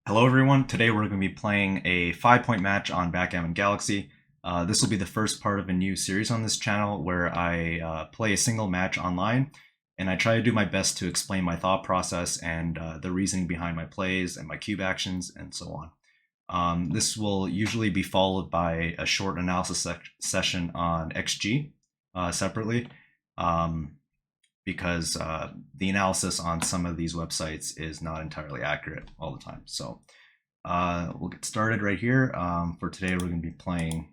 Hello everyone, today we're going to be playing a 5-point match on Backgammon Galaxy. This will be the first part of a new series on this channel where I play a single match online and I try to do my best to explain my thought process and the reasoning behind my plays and my cube actions and so on. This will usually be followed by a short analysis session on XG separately. Because the analysis on some of these websites is not entirely accurate all the time. So we'll get started right here. For today, we're going to be playing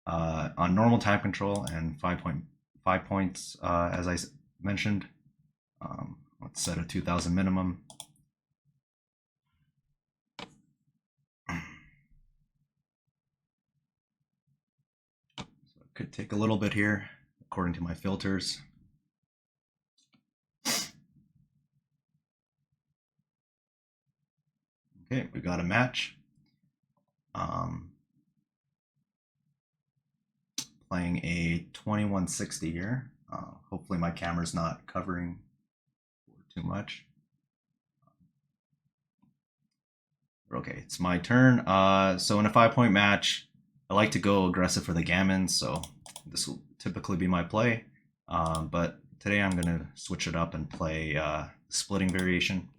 on normal time control and 5 points, as I mentioned. Let's set a 2,000 minimum. So it could take a little bit here, according to my filters. Okay, we got a match. Playing a 2160 here. Hopefully my camera's not covering too much. Okay, it's my turn. So in a 5-point match, I like to go aggressive for the gammon, so this will typically be my play. But today I'm going to switch it up and play splitting variation.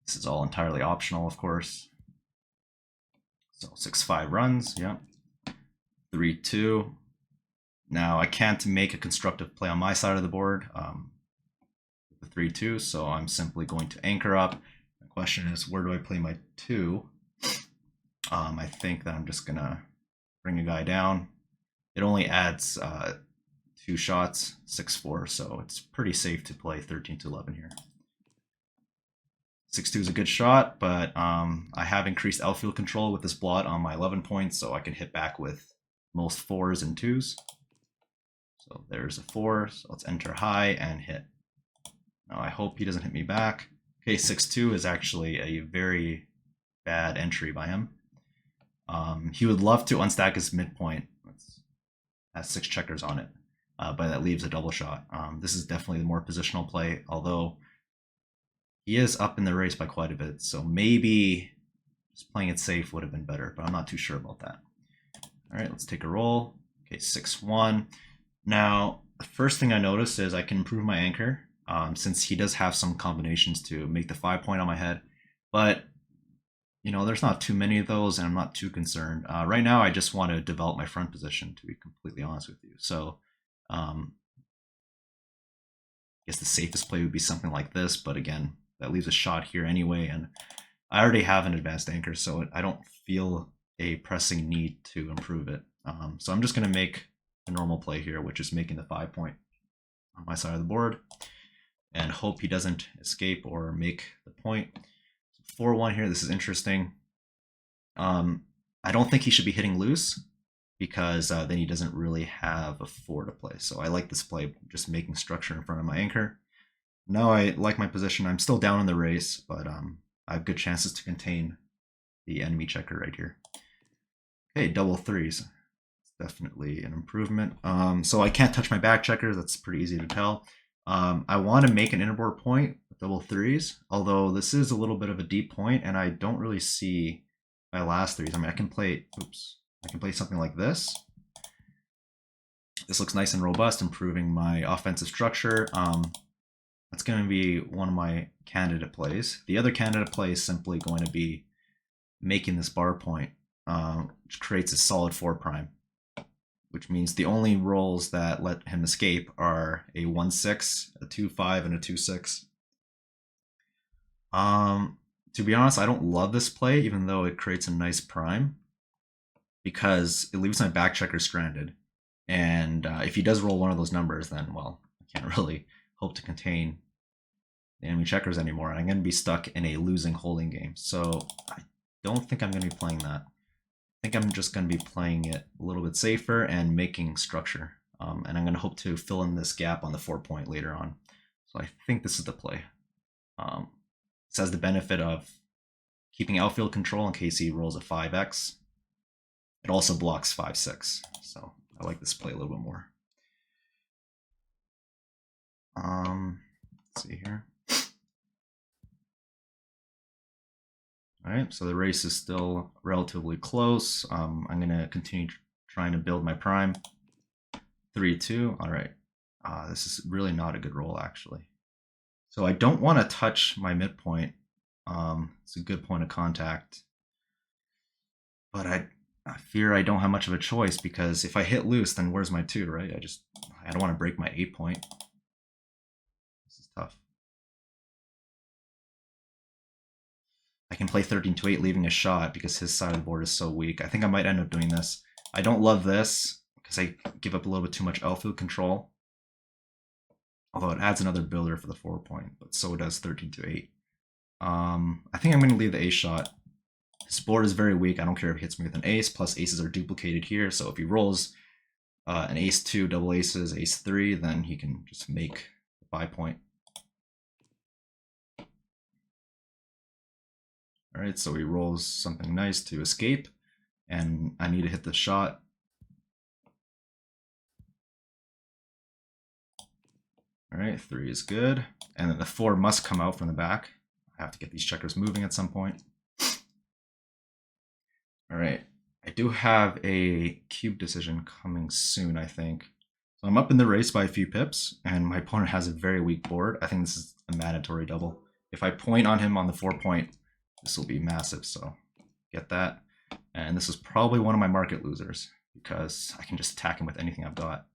This is all entirely optional, of course. So 6-5 runs, yeah. 3-2. Now I can't make a constructive play on my side of the board with the 3-2, so I'm simply going to anchor up. The question is, where do I play my 2? I think that I'm just gonna bring a guy down. It only adds 2 shots, 6-4, so it's pretty safe to play 13-11 here. 6-2 is a good shot, but I have increased outfield control with this blot on my 11 points, so I can hit back with most 4s and 2s. So there's a 4, so let's enter high and hit. Now I hope he doesn't hit me back. Okay, 6-2 is actually a very bad entry by him. He would love to unstack his midpoint. It has 6 checkers on it, but that leaves a double shot. This is definitely the more positional play, although he is up in the race by quite a bit, so maybe just playing it safe would have been better, but I'm not too sure about that. All right, let's take a roll. Okay, 6-1. Now, the first thing I noticed is I can improve my anchor, since he does have some combinations to make the 5-point on my head, but you know, there's not too many of those, and I'm not too concerned. Right now, I just want to develop my front position, to be completely honest with you. So, I guess the safest play would be something like this, but again, that leaves a shot here anyway, and I already have an advanced anchor, so I don't feel a pressing need to improve it. So I'm just going to make a normal play here, which is making the 5-point on my side of the board, and hope he doesn't escape or make the point. 4-1 here. This is interesting. I don't think he should be hitting loose because then he doesn't really have a 4 to play. So I like this play, just making structure in front of my anchor. Now I like my position. I'm still down in the race, but I have good chances to contain the enemy checker right here. Okay, double 3s. It's definitely an improvement. So I can't touch my back checkers. That's pretty easy to tell. I want to make an innerboard point with double 3s, although this is a little bit of a deep point, and I don't really see my last 3s. I mean, I can play something like this. This looks nice and robust, improving my offensive structure. That's going to be one of my candidate plays. The other candidate play is simply going to be making this bar point, which creates a solid 4 prime, which means the only rolls that let him escape are a 1-6, a 2-5, and a 2-6. To be honest, I don't love this play, even though it creates a nice prime, because it leaves my back checker stranded. And if he does roll one of those numbers, then, well, I can't really hope to contain the enemy checkers anymore. And I'm going to be stuck in a losing holding game. So I don't think I'm going to be playing that. I think I'm just going to be playing it a little bit safer and making structure. And I'm going to hope to fill in this gap on the 4-point later on. So I think this is the play. This has the benefit of keeping outfield control in case he rolls a 5x. It also blocks 5-6. So I like this play a little bit more. Let's see here. All right, so the race is still relatively close. I'm going to continue trying to build my prime. 3-2. All right. This is really not a good roll, actually. So I don't want to touch my midpoint. It's a good point of contact. But I fear I don't have much of a choice, because if I hit loose, then where's my 2, right? I don't want to break my 8 point. This is tough. I can play 13-8, leaving a shot, because his side of the board is so weak. I think I might end up doing this. I don't love this, because I give up a little bit too much outfield control. Although it adds another builder for the 4 point, but so does 13-8. I think I'm going to leave the ace shot. His board is very weak. I don't care if he hits me with an ace, plus aces are duplicated here. So if he rolls an ace-2, double aces, ace-3, then he can just make the 5 point. All right, so he rolls something nice to escape, and I need to hit the shot. All right, 3 is good. And then the 4 must come out from the back. I have to get these checkers moving at some point. All right, I do have a cube decision coming soon, I think. So I'm up in the race by a few pips, and my opponent has a very weak board. I think this is a mandatory double. If I point on him on the 4 point, this will be massive, so get that. And this is probably one of my market losers, because I can just attack him with anything I've got.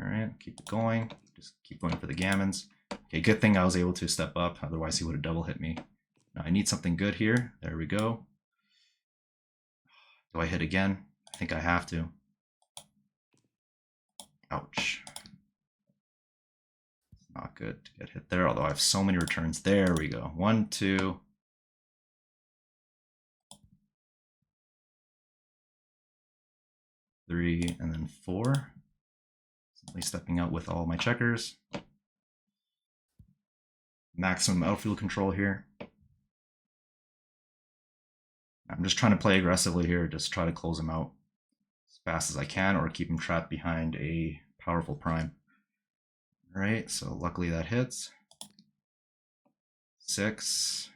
All right, keep it going. Just keep going for the gammons. Okay, good thing I was able to step up, otherwise he would have double hit me. Now I need something good here. There we go. Do I hit again? I think I have to. Ouch. It's not good to get hit there, although I have so many returns. There we go. 1, 2. Three, and then 4. Simply stepping out with all my checkers. Maximum outfield control here. I'm just trying to play aggressively here, just try to close him out as fast as I can, or keep him trapped behind a powerful prime. All right, so luckily that hits. 6,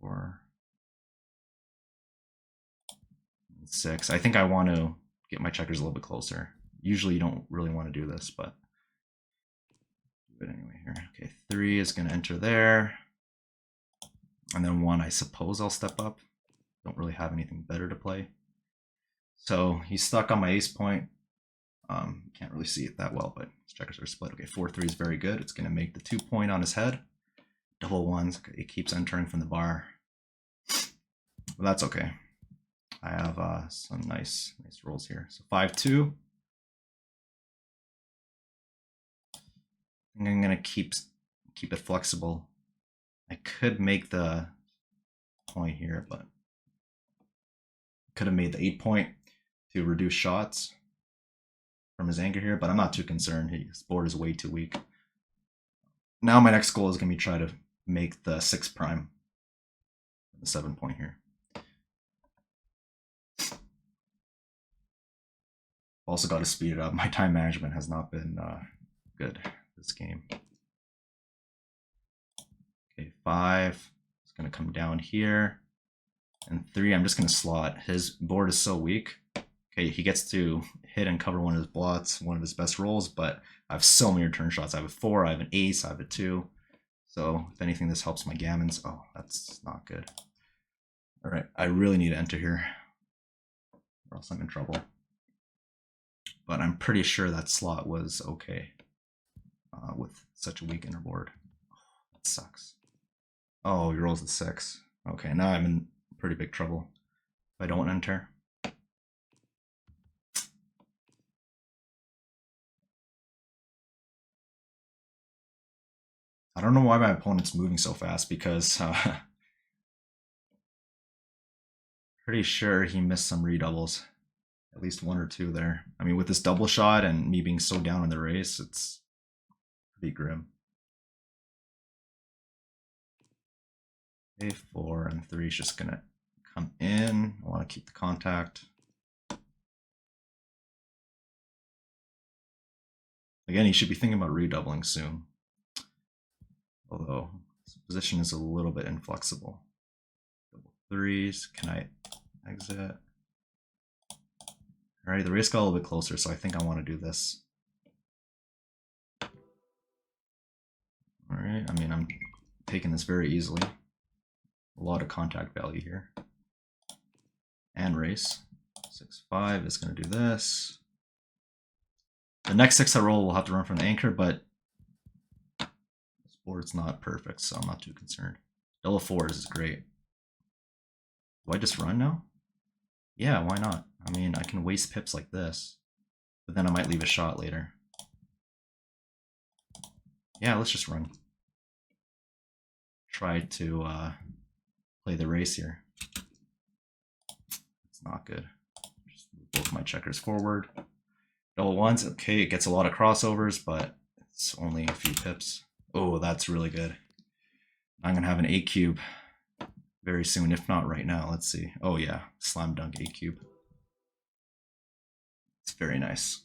4, 6. I think I want to get my checkers a little bit closer. Usually you don't really want to do this, but do it anyway here. Okay, 3 is going to enter there. And then 1, I suppose I'll step up. Don't really have anything better to play. So he's stuck on my ace point. Can't really see it that well, but his checkers are split. Okay, 4-3 is very good. It's going to make the 2 point on his head. Double ones. Okay, it keeps entering from the bar. But that's okay. I have some nice rolls here. So 5-2. I think I'm going to keep it flexible. I could make the point here, but could have made the 8 point to reduce shots from his anchor here, but I'm not too concerned. His board is way too weak. Now my next goal is going to be try to make the 6 prime, the 7 point here. Also got to speed it up. My time management has not been good this game. Okay, 5 is going to come down here. And 3, I'm just going to slot. His board is so weak. Okay, he gets to hit and cover one of his blots, one of his best rolls, but I have so many return shots. I have a 4, I have an ace, I have a 2. So if anything, this helps my gammons. Oh, that's not good. All right, I really need to enter here, or else I'm in trouble. But I'm pretty sure that slot was okay with such a weak inner board. Oh, that sucks. Oh, he rolls a 6. Okay, now I'm in pretty big trouble if I don't enter. I don't know why my opponent's moving so fast, because pretty sure he missed some redoubles. At least 1 or 2 there. I mean, with this double shot and me being so down in the race, it's pretty grim. Okay, 4 and 3 is just gonna come in. I want to keep the contact. Again, he should be thinking about redoubling soon. Although This position is a little bit inflexible. Double threes. Can I exit? All right, the race got a little bit closer, so I think I want to do this. All right, I mean, I'm taking this very easily. A lot of contact value here. And race. 6-5 is going to do this. The next 6 I roll will have to run from the anchor, but this board's not perfect, so I'm not too concerned. Double fours is great. Do I just run now? Yeah, why not? I mean, I can waste pips like this, but then I might leave a shot later. Yeah, let's just run. Try to play the race here. It's not good. Just move both my checkers forward. Double ones, okay, it gets a lot of crossovers, but it's only a few pips. Oh, that's really good. I'm gonna have an 8 cube very soon, if not right now. Let's see. Oh yeah, slam dunk 8 cube. It's very nice.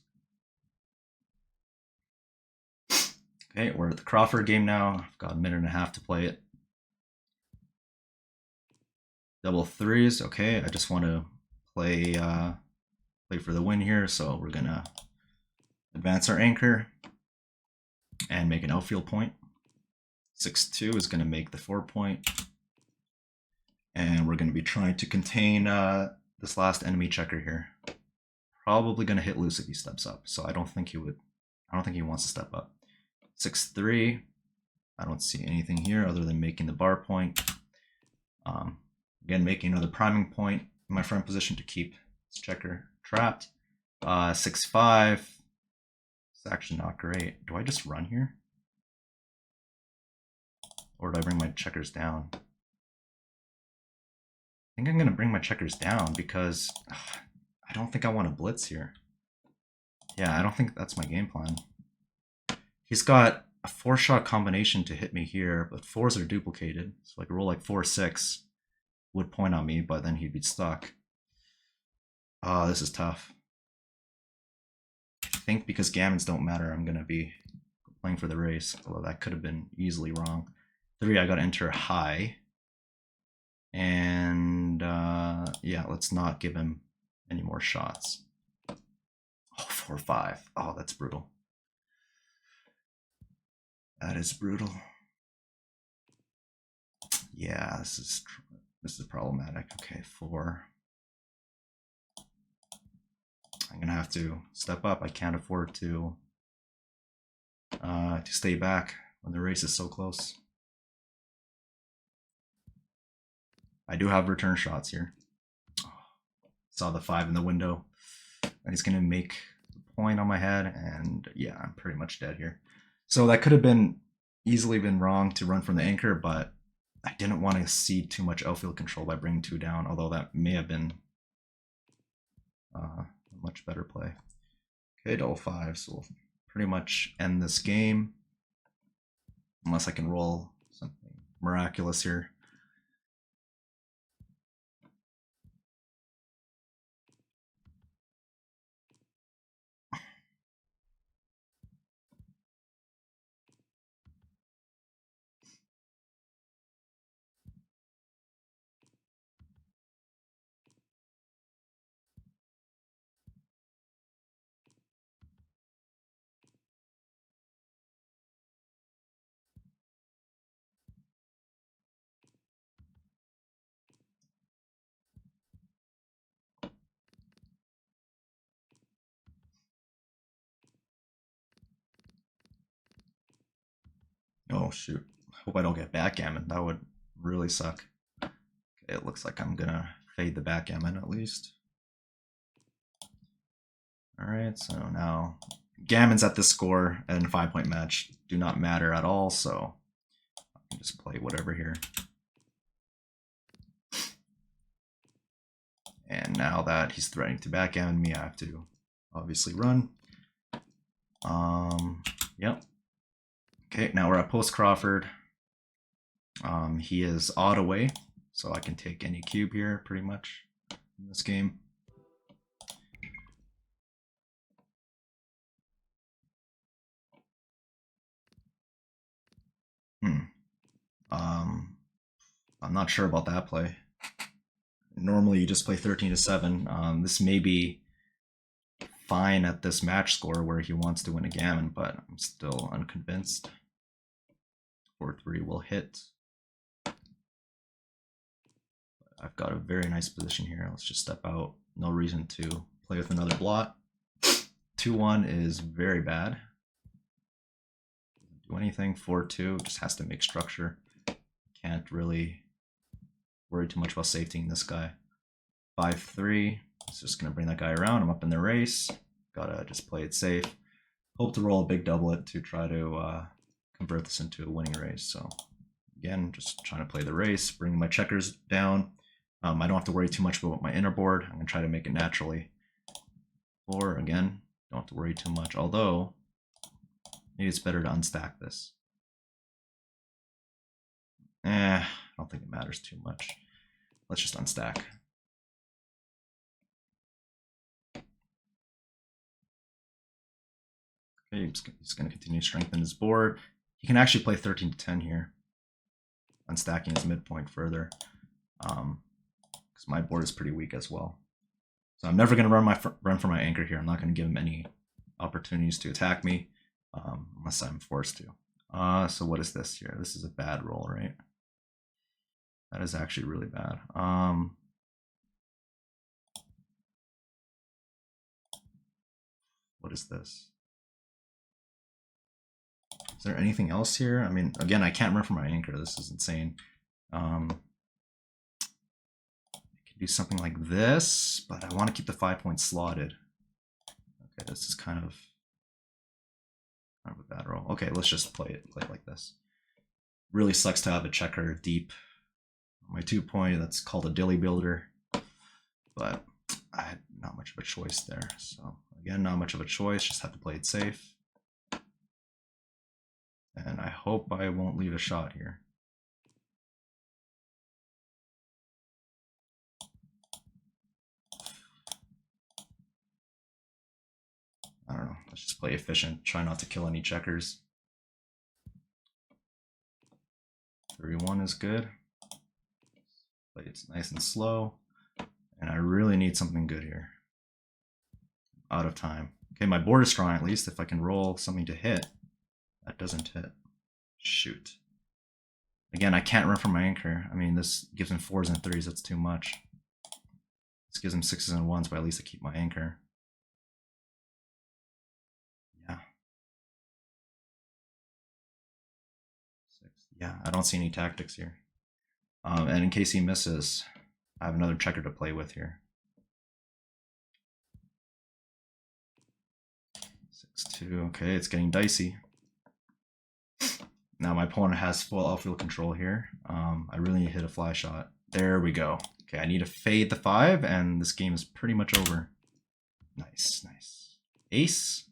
Okay, we're at the Crawford game now. I've got a minute and a half to play it. Double threes, okay, I just want to play for the win here, so we're gonna advance our anchor and make an outfield point. 6-2 is going to make the 4 point, and we're going to be trying to contain this last enemy checker here. Probably going to hit loose if he steps up, so I don't think he would. I don't think he wants to step up. 6-3. I don't see anything here other than making the bar point. Again, making another priming point in my front position to keep this checker trapped. 6-5. It's actually not great. Do I just run here? Or do I bring my checkers down? I think I'm going to bring my checkers down because I don't think I want to blitz here. Yeah, I don't think that's my game plan. He's got a 4-shot combination to hit me here, but 4s are duplicated. So like a roll like 4-6 would point on me, but then he'd be stuck. Oh, this is tough. I think because gammons don't matter, I'm going to be playing for the race, although that could have been easily wrong. 3, I got to enter high. And yeah, let's not give him any more shots. Oh, 4-5. Oh, that's brutal. That is brutal. Yeah, this is problematic. Okay, 4. I'm gonna have to step up. I can't afford to stay back when the race is so close. I do have return shots here. Oh, saw the 5 in the window. And he's gonna make the point on my head, and yeah, I'm pretty much dead here. So that could have been easily been wrong to run from the anchor, but I didn't want to cede too much outfield control by bringing 2 down, although that may have been a much better play. Okay, double 5, so we'll pretty much end this game, unless I can roll something miraculous here. Oh shoot, hope I don't get backgammon. That would really suck. Okay, it looks like I'm gonna fade the backgammon at least. Alright, so now gammons at this score and 5-point match do not matter at all, so I can just play whatever here. And now that he's threatening to backgammon me, I have to obviously run. Yep. Okay, now we're at post Crawford. He is odd away, so I can take any cube here pretty much in this game. I'm not sure about that play. Normally you just play 13-7. This may be fine at this match score where he wants to win a gammon, but I'm still unconvinced. 4-3 will hit. I've got a very nice position here. Let's just step out. No reason to play with another blot. 2-1 is very bad. Doesn't do anything. 4-2 just has to make structure. Can't really worry too much about safetying this guy. 5-3. It's just gonna bring that guy around. I'm up in the race. Gotta just play it safe. Hope to roll a big doublet to try to convert this into a winning race. So again, just trying to play the race, bring my checkers down. I don't have to worry too much about my inner board. I'm gonna try to make it naturally. 4 again, don't have to worry too much. Although maybe it's better to unstack this. I don't think it matters too much. Let's just unstack. Okay, he's going to continue to strengthen his board. He can actually play 13-10 here, unstacking his midpoint further, because my board is pretty weak as well. So I'm never going to run for my anchor here. I'm not going to give him any opportunities to attack me unless I'm forced to. So what is this here? This is a bad roll, right? That is actually really bad. What is this? Is there anything else here? I mean, again, I can't run for my anchor. This is insane. I could do something like this, but I want to keep the 5 points slotted. Okay, this is kind of a bad roll. Okay, let's just play it like this. Really sucks to have a checker deep. My 2 point, that's called a dilly builder, but I had not much of a choice there. So again, not much of a choice, just have to play it safe. And I hope I won't leave a shot here. I don't know, let's just play efficient, try not to kill any checkers. 3-1 is good. Play it nice and slow. And I really need something good here. Out of time. Okay, my board is strong at least. If I can roll something to hit. That doesn't hit. Shoot. Again, I can't run from my anchor. I mean, this gives him 4s and 3s. That's too much. This gives him 6s and 1s, but at least I keep my anchor. Yeah. 6. Yeah, I don't see any tactics here. And in case he misses, I have another checker to play with here. 6-2. Okay, it's getting dicey. Now my opponent has full outfield control here. I really need to hit a fly shot. There we go. Okay, I need to fade the 5, and this game is pretty much over. Nice, nice. Ace.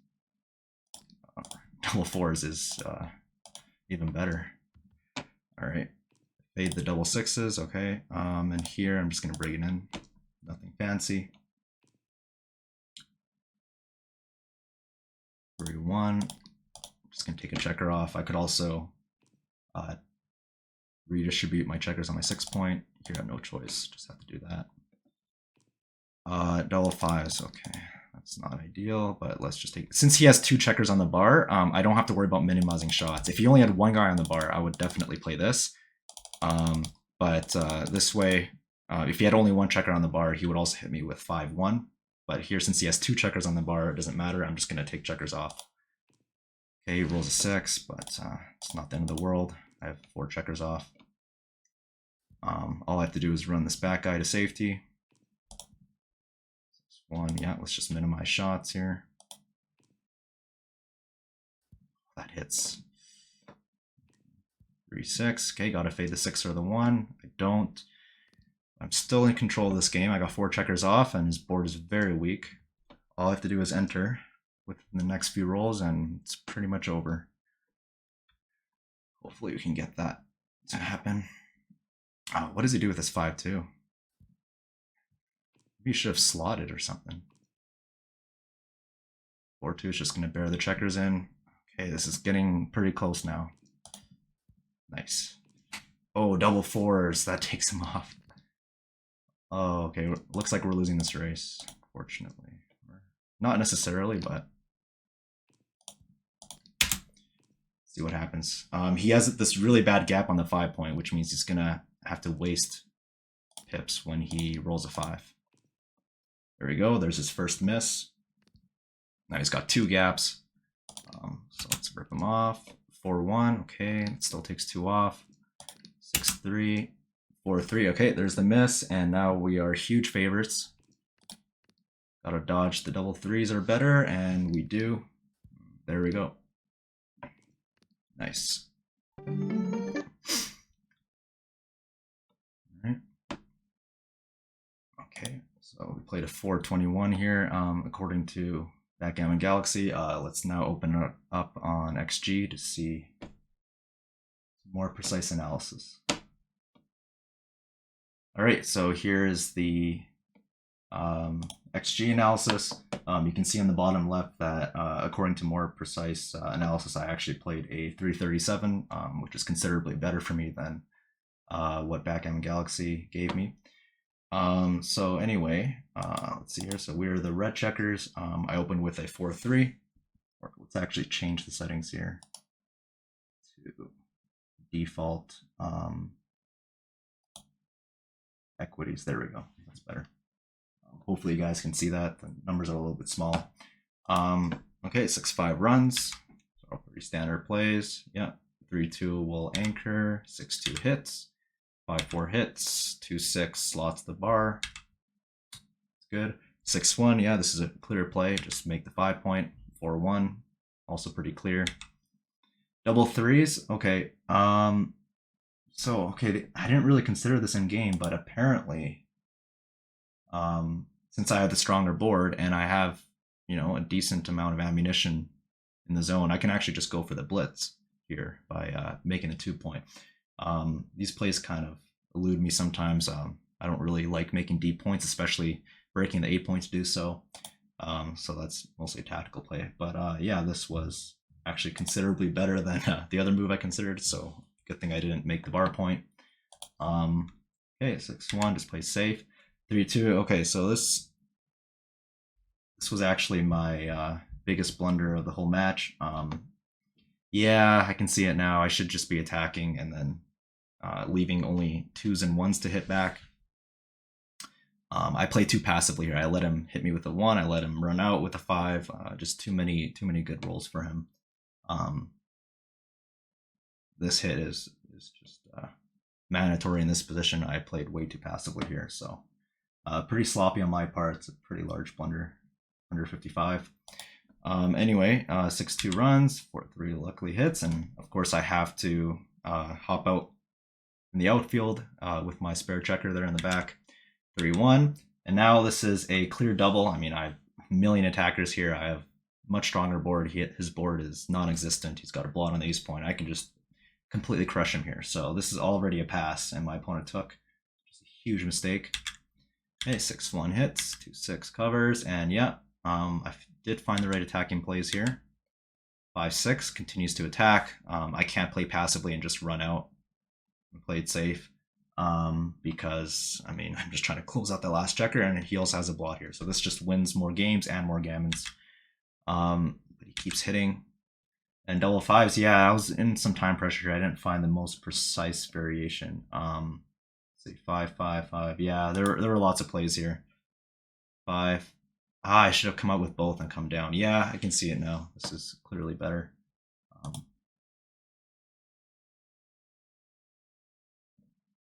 Double 4s is even better. All right, fade the double 6s. Okay, and here I'm just gonna bring it in. Nothing fancy. 3-1. Just gonna take a checker off. I could also redistribute my checkers on my 6 point. Here I have no choice, just have to do that. Double 5s, okay. That's not ideal, but let's just take, since he has 2 checkers on the bar, I don't have to worry about minimizing shots. If he only had 1 guy on the bar, I would definitely play this. But this way, if he had only 1 checker on the bar, he would also hit me with 5-1. But here, since he has 2 checkers on the bar, it doesn't matter. I'm just gonna take checkers off. Okay, he rolls a 6, but it's not the end of the world. I have 4 checkers off. All I have to do is run this back guy to safety. 6-1, yeah, let's just minimize shots here. That hits. 3-6, okay, gotta fade the 6 or the 1. I don't. I'm still in control of this game. I got 4 checkers off, and his board is very weak. All I have to do is enter within the next few rolls, and it's pretty much over. Hopefully we can get that to happen. What does he do with this 5-2? Maybe he should have slotted or something. 4-2 is just going to bear the checkers in. Okay, this is getting pretty close now. Nice. Oh, double fours. That takes him off. Oh, okay. Looks like we're losing this race, fortunately. Not necessarily, but see what happens. He has this really bad gap on the 5 point, which means he's gonna have to waste pips when he rolls a 5. There we go. There's his first miss. Now he's got 2 gaps. So let's rip him off. 4-1. Okay, it still takes 2 off. 6-3. 4-3. Okay, there's the miss, and now we are huge favorites. Gotta dodge the double 3s are better, and we do. There we go. Nice. All right. Okay, so we played a 421 here, according to Backgammon Galaxy. Let's now open it up on XG to see more precise analysis. All right, so here is the XG analysis. You can see on the bottom left that according to more precise analysis, I actually played a 337, which is considerably better for me than what Backgammon Galaxy gave me. So anyway, let's see here. So we're the red checkers. I opened with a 4-3. Or let's actually change the settings here to default equities. There we go. That's better. Hopefully you guys can see that. The numbers are a little bit small. Okay, 6-5 runs. So pretty standard plays. Yeah. 3-2 will anchor. 6-2 hits. 5-4 hits. 2-6 slots the bar. It's good. 6-1. Yeah, this is a clear play. Just make the 5 point. 4-1. Also pretty clear. Double 3s. Okay. So, okay, I didn't really consider this in game, but apparently, since I have the stronger board and I have, you know, a decent amount of ammunition in the zone, I can actually just go for the Blitz here by making a 2 point. These plays kind of elude me sometimes. I don't really like making deep points, especially breaking the 8 point to do so. So that's mostly a tactical play. But yeah, this was actually considerably better than the other move I considered, so good thing I didn't make the bar point. Okay, 6-1, just play safe. 3-2. Okay, so this was actually my biggest blunder of the whole match. Yeah, I can see it now. I should just be attacking and then leaving only 2s and 1s to hit back. I play too passively here. I let him hit me with a 1. I let him run out with a 5. Just too many good rolls for him. This hit is just mandatory in this position. I played way too passively here, so pretty sloppy on my part. It's a pretty large blunder, 155. Anyway, 6-2 runs, 4-3 luckily hits, and of course I have to hop out in the outfield with my spare checker there in the back. 3-1, and now this is a clear double. I mean, I have a million attackers here. I have much stronger board. His board is non-existent. He's got a blot on the ace point. I can just completely crush him here. So this is already a pass, and my opponent took just a huge mistake. Okay, 6-1 hits, 2-6 covers, and yeah, I did find the right attacking plays here. 5-6 continues to attack. I can't play passively and just run out. I played safe because, I mean, I'm just trying to close out the last checker, and he also has a blot here. So this just wins more games and more gammons. But he keeps hitting. And double 5s, yeah, I was in some time pressure here. I didn't find the most precise variation. Say 5-5-5. Yeah, there were lots of plays here. 5. I should have come up with both and come down. Yeah, I can see it now. This is clearly better.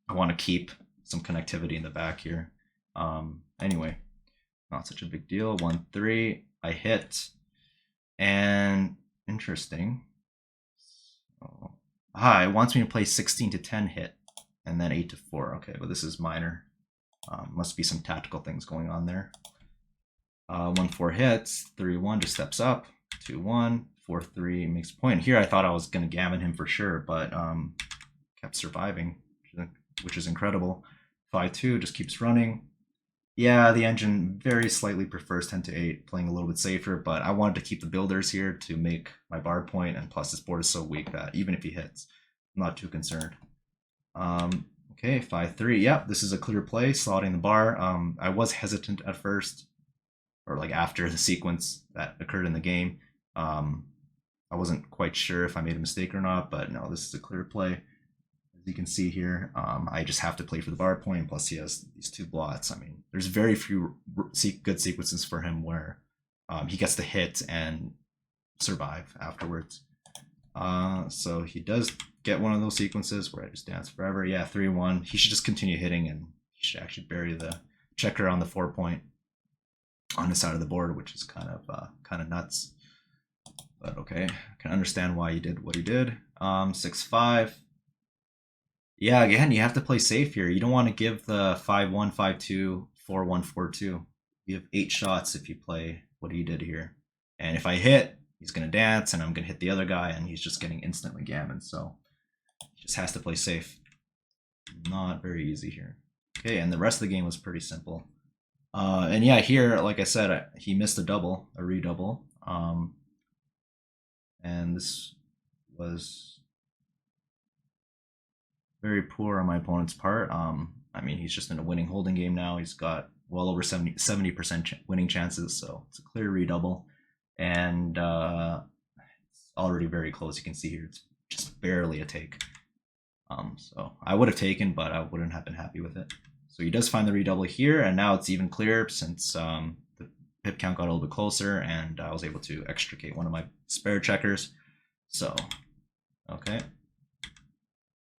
I want to keep some connectivity in the back here. Anyway, not such a big deal. 1-3. I hit. And interesting. So, it wants me to play 16-10 hit and then 8-4. Okay, but this is minor. Must be some tactical things going on there. 1-4 hits. 3-1 just steps up. 2-1. 4-3 makes a point. Here I thought I was going to gammon him for sure, but kept surviving, which is incredible. 5-2 just keeps running. Yeah, the engine very slightly prefers 10-8, playing a little bit safer, but I wanted to keep the builders here to make my bar point, and plus this board is so weak that even if he hits, I'm not too concerned. Okay, 5-3. Yep, this is a clear play, slotting the bar. I was hesitant at first, or like after the sequence that occurred in the game. I wasn't quite sure if I made a mistake or not, but no, this is a clear play. As you can see here, I just have to play for the bar point, plus he has these 2 blots. I mean, there's very few good sequences for him where he gets to hit and survive afterwards. So he does get one of those sequences where I just dance forever. Yeah, 3-1. He should just continue hitting, and he should actually bury the checker on the 4 point on the side of the board, which is kind of nuts. But okay, I can understand why he did what he did. 6-5. Yeah, again, you have to play safe here. You don't want to give the 5-1, 5-2, 4-1, 4-2. You have 8 shots if you play what he did here. And if I hit, he's going to dance, and I'm going to hit the other guy, and he's just getting instantly gammon. So he just has to play safe. Not very easy here. Okay, and the rest of the game was pretty simple. And yeah, here, like I said, he missed a double, a redouble. And this was very poor on my opponent's part. I mean, he's just in a winning holding game now. He's got well over 70% winning chances, so it's a clear redouble. And it's already very close. You can see here, it's just barely a take. So I would have taken, but I wouldn't have been happy with it. So he does find the redouble here, and now it's even clearer since the pip count got a little bit closer, and I was able to extricate one of my spare checkers. So, okay.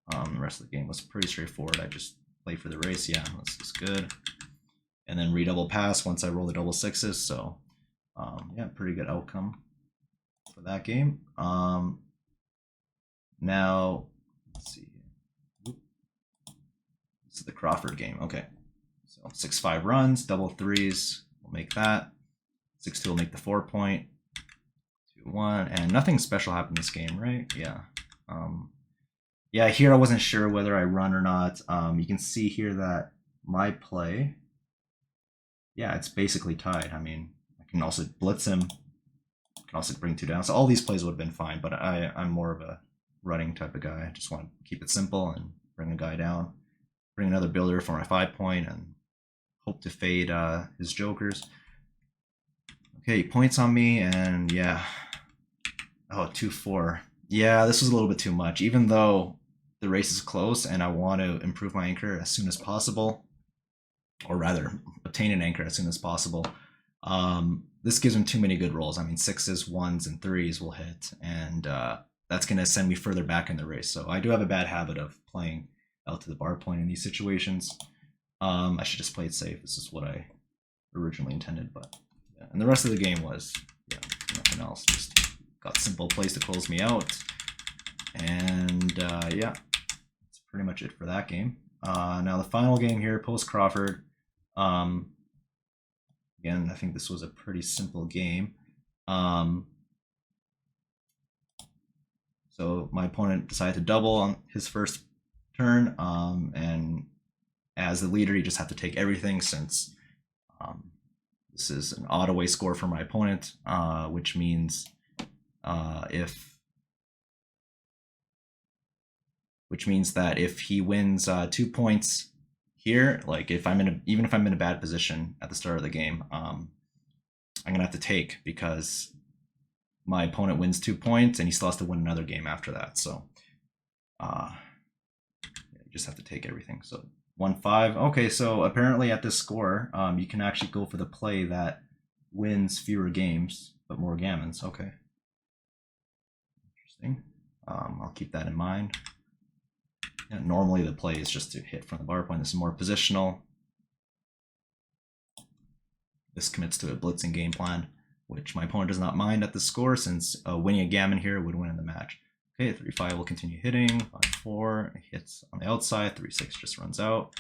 The rest of the game was pretty straightforward. I just played for the race. Yeah, this is good. And then redouble pass once I roll the double 6s. So, yeah, pretty good outcome for that game. Now, let's see. This is the Crawford game. Okay. So 6-5 runs, double 3s. We'll make that. 6-2 will make the 4 point. 2-1. And nothing special happened this game, right? Yeah. Yeah, here I wasn't sure whether I run or not. You can see here that my play, yeah, it's basically tied. I mean, I can also blitz him. I can also bring 2 down. So all these plays would have been fine, but I'm more of a running type of guy. I just want to keep it simple and bring a guy down. Bring another builder for my 5 point and hope to fade his jokers. Okay, points on me, and yeah. Oh, 2-4. Yeah, this was a little bit too much. Even though the race is close and I want to improve my anchor as soon as possible, or rather, obtain an anchor as soon as possible, this gives him too many good rolls. I mean, 6s, 1s, and 3s will hit, and that's going to send me further back in the race. So I do have a bad habit of playing out to the bar point in these situations. I should just play it safe. This is what I originally intended, but yeah. And the rest of the game was, yeah, nothing else. Just got simple plays to close me out. And yeah, that's pretty much it for that game. Now the final game here, post Crawford. Again, I think this was a pretty simple game. So my opponent decided to double on his first turn, and as the leader, you just have to take everything since this is an odd away score for my opponent, which means that if he wins 2 points here, like if even if I'm in a bad position at the start of the game, I'm gonna have to take because my opponent wins 2 points and he still has to win another game after that. So you just have to take everything. So 1-5. Okay, so apparently at this score, you can actually go for the play that wins fewer games but more gammons. Okay, interesting. I'll keep that in mind. Yeah, normally the play is just to hit from the bar point. This is more positional. This commits to a blitzing game plan, which my opponent does not mind at the score, since winning a gammon here would win in the match. Okay, 3-5 will continue hitting. 5-4 hits on the outside. 3-6 just runs out.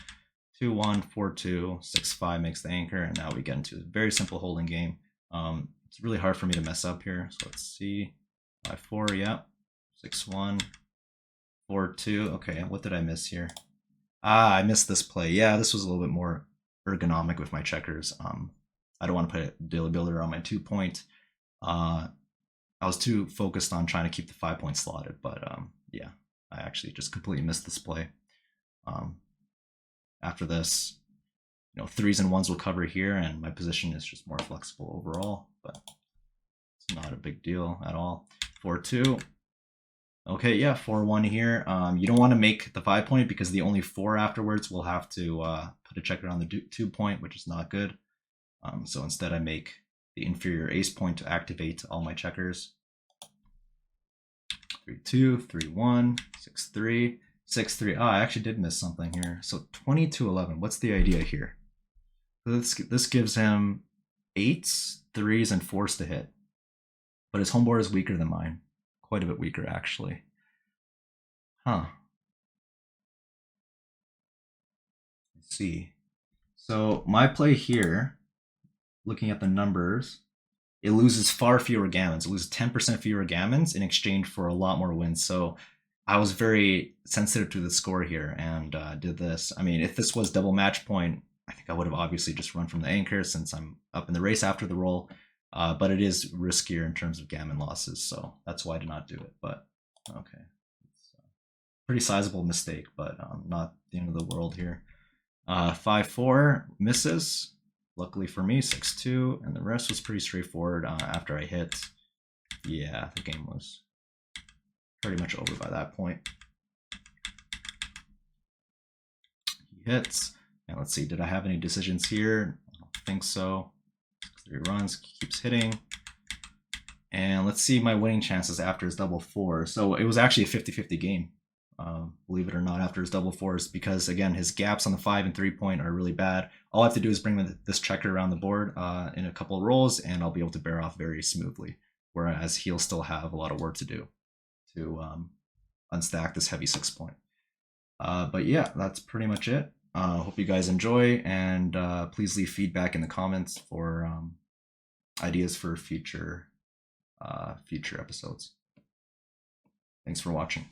2-1, 4-2, 6-5 makes the anchor, and now we get into a very simple holding game. It's really hard for me to mess up here. So let's see. 5-4, yeah. 6-1, 4-2. Okay, what did I miss here? I missed this play. Yeah, this was a little bit more ergonomic with my checkers. I don't want to put a daily builder on my 2 point. I was too focused on trying to keep the 5 point slotted, but yeah, I actually just completely missed this play. After this, you know, 3s and 1s will cover here, and my position is just more flexible overall, but it's not a big deal at all. 4-2. Okay, yeah, 4-1 here. You don't want to make the 5 point because the only 4 afterwards will have to put a checker on the 2 point, which is not good. So instead I make the inferior ace point to activate all my checkers. 3-2, 3-1, 6-3, 6-3. Oh, I actually did miss something here. So 22-11. What's the idea here? This gives him 8s, 3s, and 4s to hit. But his home board is weaker than mine. Quite a bit weaker, actually. Huh. Let's see. So my play here, looking at the numbers, it loses far fewer gammons. It loses 10% fewer gammons in exchange for a lot more wins. So I was very sensitive to the score here and did this. I mean, if this was double match point, I think I would have obviously just run from the anchor since I'm up in the race after the roll. But it is riskier in terms of gammon losses, so that's why I did not do it. But okay, it's a pretty sizable mistake, but not the end of the world here. 5-4 misses. Luckily for me, 6-2, and the rest was pretty straightforward. After I hit, yeah, the game was pretty much over by that point. He hits, and let's see, did I have any decisions here? I don't think so. 3 runs, keeps hitting. And let's see my winning chances after his double 4. So it was actually a 50-50 game, believe it or not, after his double 4s, because again, his gaps on the 5 and 3 point are really bad. All I have to do is bring this checker around the board in a couple of rolls, and I'll be able to bear off very smoothly, whereas he'll still have a lot of work to do to unstack this heavy 6 point. But yeah, that's pretty much it. Hope you guys enjoy, and please leave feedback in the comments for ideas for future episodes. Thanks for watching.